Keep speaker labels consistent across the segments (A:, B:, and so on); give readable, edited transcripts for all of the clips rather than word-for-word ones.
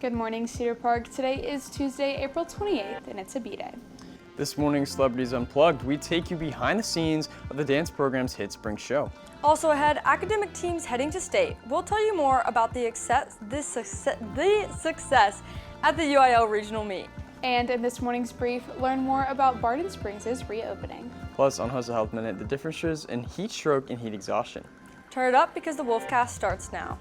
A: Good morning, Cedar Park. Today is Tuesday, April 28th, and it's a B-Day.
B: This morning's Celebrities Unplugged, we take you behind the scenes of the dance program's Hit Spring Show.
C: Also ahead, academic teams heading to state. We'll tell you more about the success at the UIL regional meet.
A: And in this morning's brief, learn more about Barton Springs' reopening.
B: Plus, on Hustle Health Minute, the differences in heat stroke and heat exhaustion.
C: Turn it up because the Wolfcast starts now.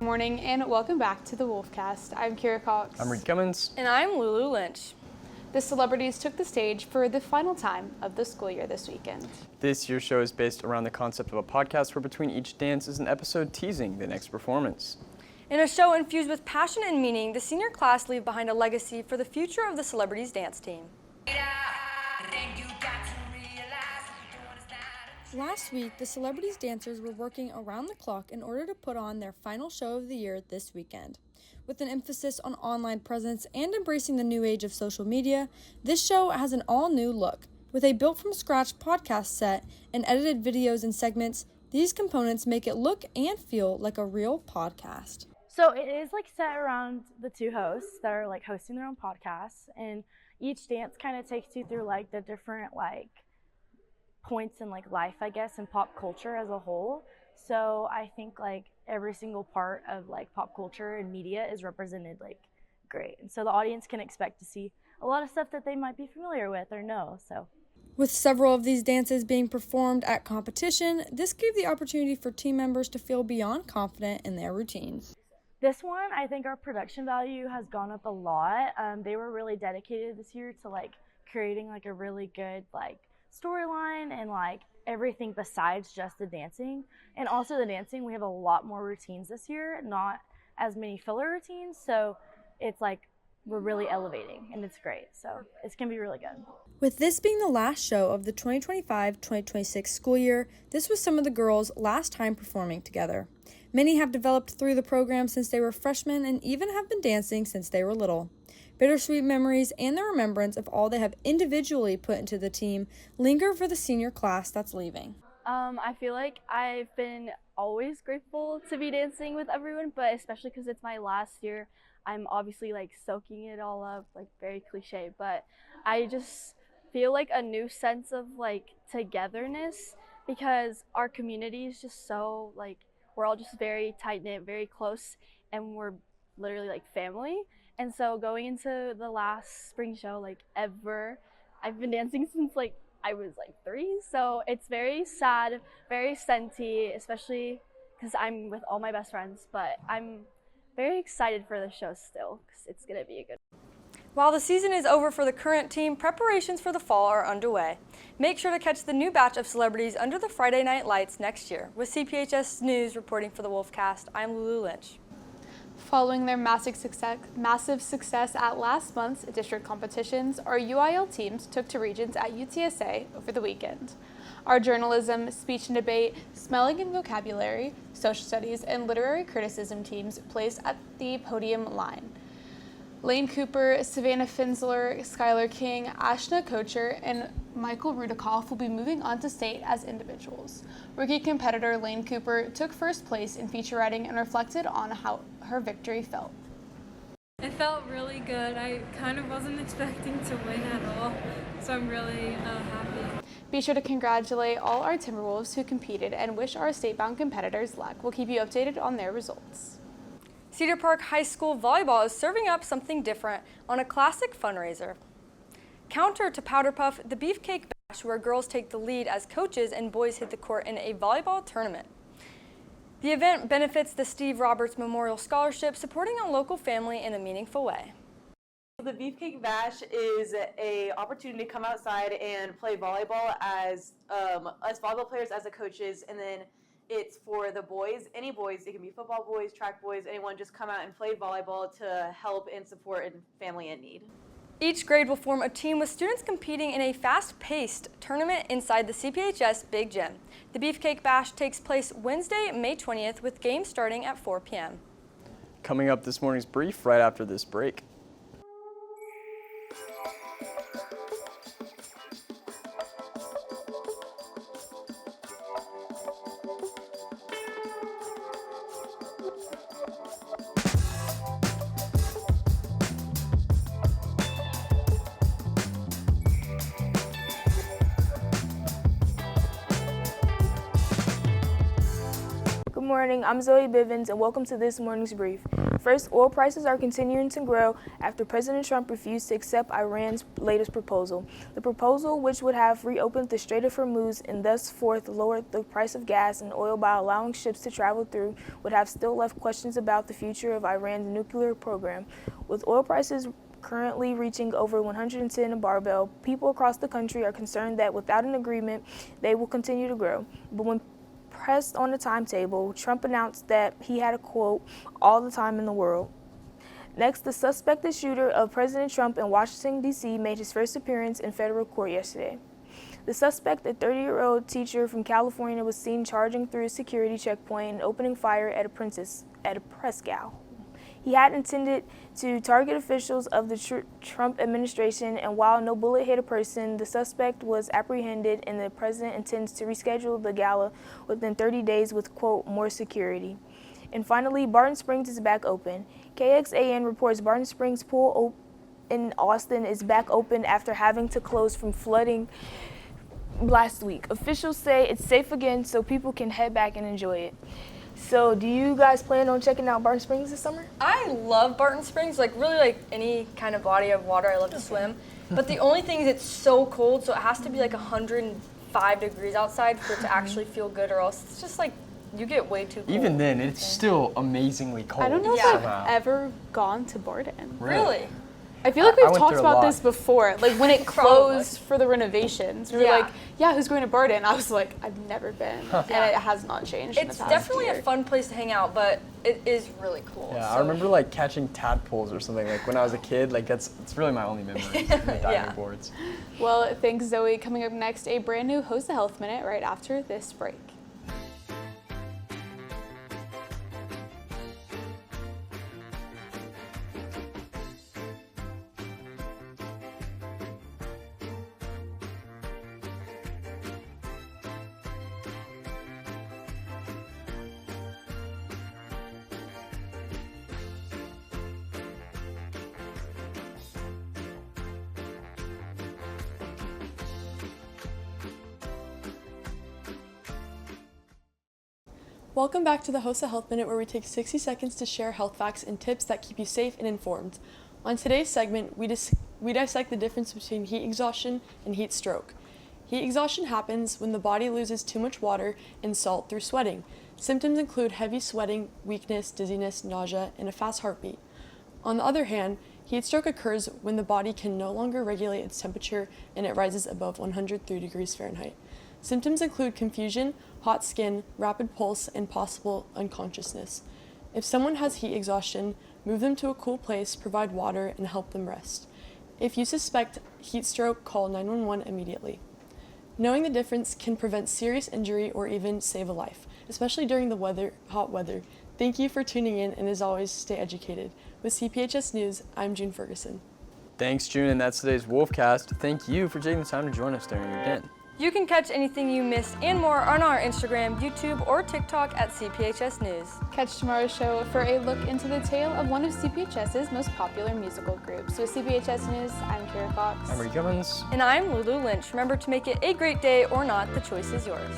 A: Good morning and welcome back to the Wolfcast. I'm Kira Cox.
B: I'm Reed Cummins.
C: And I'm Lulu Lynch.
A: The celebrities took the stage for the final time of the school year this weekend.
B: This year's show is based around the concept of a podcast where between each dance is an episode teasing the next performance.
C: In a show infused with passion and meaning, the senior class leave behind a legacy for the future of the celebrities dance team. Last week, the celebrities dancers were working around the clock in order to put on their final show of the year this weekend. With an emphasis on online presence and embracing the new age of social media, this show has an all-new look. With a built-from-scratch podcast set and edited videos and segments, these components make it look and feel like a real podcast.
D: So it is set around the two hosts that are hosting their own podcasts, and each dance kind of takes you through the different points in life, I guess, and pop culture as a whole. So I think every single part of pop culture and media is represented great, and so the audience can expect to see a lot of stuff that they might be familiar with or know. So
C: with several of these dances being performed at competition, this gave the opportunity for team members to feel beyond confident in their routines.
D: This one, I think our production value has gone up a lot. They were really dedicated this year to creating a really good storyline and everything besides just the dancing. And also the dancing, we have a lot more routines this year, not as many filler routines, so it's we're really elevating, and it's great, so it's gonna be really good. With this being the last show of the 2025-2026 school year, this was some of the girls' last time performing together. Many have developed through the program since they were freshmen and even have been dancing since they were little. Bittersweet memories and the remembrance of all they have individually put into the team linger for the senior class that's leaving.
E: I feel like I've been always grateful to be dancing with everyone, but especially because it's my last year, I'm obviously soaking it all up, very cliche, but I just feel a new sense of togetherness, because our community is just so we're all just very tight-knit, very close, and we're literally family. And so going into the last spring show ever, I've been dancing since I was 3, so it's very sad, very senti, especially because I'm with all my best friends, but I'm very excited for the show still because it's gonna be a good one.
C: While the season is over for the current team, preparations for the fall are underway. Make sure to catch the new batch of celebrities under the Friday night lights next year. With CPHS News reporting for the Wolfcast, I'm Lulu Lynch.
A: Following their massive success at last month's district competitions, our UIL teams took to regions at UTSA over the weekend. Our journalism, speech and debate, spelling and vocabulary, social studies, and literary criticism teams placed at the podium line. Lane Cooper, Savannah Finsler, Skylar King, Ashna Kocher, and Michael Rudikoff will be moving on to state as individuals. Rookie competitor Lane Cooper took first place in feature writing and reflected on how her victory felt.
F: It felt really good. I kind of wasn't expecting to win at all, so I'm really happy.
A: Be sure to congratulate all our Timberwolves who competed and wish our state-bound competitors luck. We'll keep you updated on their results.
C: Cedar Park High School volleyball is serving up something different on a classic fundraiser. Counter to Powder Puff, the Beefcake Bash, where girls take the lead as coaches and boys hit the court in a volleyball tournament. The event benefits the Steve Roberts Memorial Scholarship, supporting a local family in a meaningful way.
G: The Beefcake Bash is an opportunity to come outside and play volleyball as volleyball players, as the coaches, and then it's for the boys, any boys, it can be football boys, track boys, anyone, just come out and play volleyball to help and support a family in need.
C: Each grade will form a team with students competing in a fast-paced tournament inside the CPHS Big Gym. The Beefcake Bash takes place Wednesday, May 20th, with games starting at 4 p.m.
B: Coming up this morning's brief right after this break.
H: Good morning, I'm Zoe Bivens and welcome to this morning's brief. First, oil prices are continuing to grow after President Trump refused to accept Iran's latest proposal. The proposal, which would have reopened the Strait of Hormuz and thus forth lowered the price of gas and oil by allowing ships to travel through, would have still left questions about the future of Iran's nuclear program. With oil prices currently reaching over 110 a barrel, people across the country are concerned that without an agreement, they will continue to grow. But when pressed on the timetable, Trump announced that he had a quote, all the time in the world. Next, the suspected shooter of President Trump in Washington, D.C. made his first appearance in federal court yesterday. The suspect, a 30-year-old teacher from California, was seen charging through a security checkpoint and opening fire at a press gal. He had intended to target officials of the Trump administration, and while no bullet hit a person, the suspect was apprehended, and the president intends to reschedule the gala within 30 days with, quote, more security. And finally, Barton Springs is back open. KXAN reports Barton Springs Pool in Austin is back open after having to close from flooding last week. Officials say it's safe again so people can head back and enjoy it. So, do you guys plan on checking out Barton Springs this summer?
C: I love Barton Springs, really like any kind of body of water. I love to swim. But the only thing is it's so cold, so it has to be like 105 degrees outside for it to actually feel good, or else it's just like you get way too cold.
B: Even then, it's still amazingly cold.
A: I don't know if
B: somehow.
A: I've ever gone to Barton.
C: Really?
A: I feel like
B: I
A: we've
B: went
A: talked
B: there a
A: about
B: lot.
A: this before. Like when it
C: Probably.
A: closed for the renovations, we were
C: Yeah.
A: like, yeah, who's going to Barton? I was like, I've never been. And it has not changed in the
C: It's
A: past
C: definitely
A: year.
C: a fun place to hang out, but it is really cool.
B: Yeah,
C: so.
B: I remember like catching tadpoles or something like when I was a kid. Like it's really my only memory. The diving
C: Yeah.
B: boards.
A: Well, thanks, Zoe. Coming up next, a brand new Host the Health Minute right after this break.
I: Welcome back to the Host of Health Minute, where we take 60 seconds to share health facts and tips that keep you safe and informed. On today's segment, we dissect the difference between heat exhaustion and heat stroke. Heat exhaustion happens when the body loses too much water and salt through sweating. Symptoms include heavy sweating, weakness, dizziness, nausea, and a fast heartbeat. On the other hand, heat stroke occurs when the body can no longer regulate its temperature and it rises above 103 degrees Fahrenheit. Symptoms include confusion, hot skin, rapid pulse, and possible unconsciousness. If someone has heat exhaustion, move them to a cool place, provide water, and help them rest. If you suspect heat stroke, call 911 immediately. Knowing the difference can prevent serious injury or even save a life, especially during the hot weather. Thank you for tuning in, and as always, stay educated. With CPHS News, I'm June Ferguson.
B: Thanks, June, and that's today's Wolfcast. Thank you for taking the time to join us during your den.
C: You can catch anything you missed and more on our Instagram, YouTube, or TikTok at CPHS News.
A: Catch tomorrow's show for a look into the tale of one of CPHS's most popular musical groups. With CPHS News, I'm Kara Fox.
B: I'm Reed Cummins.
C: And I'm Lulu Lynch. Remember to make it a great day or not, the choice is yours.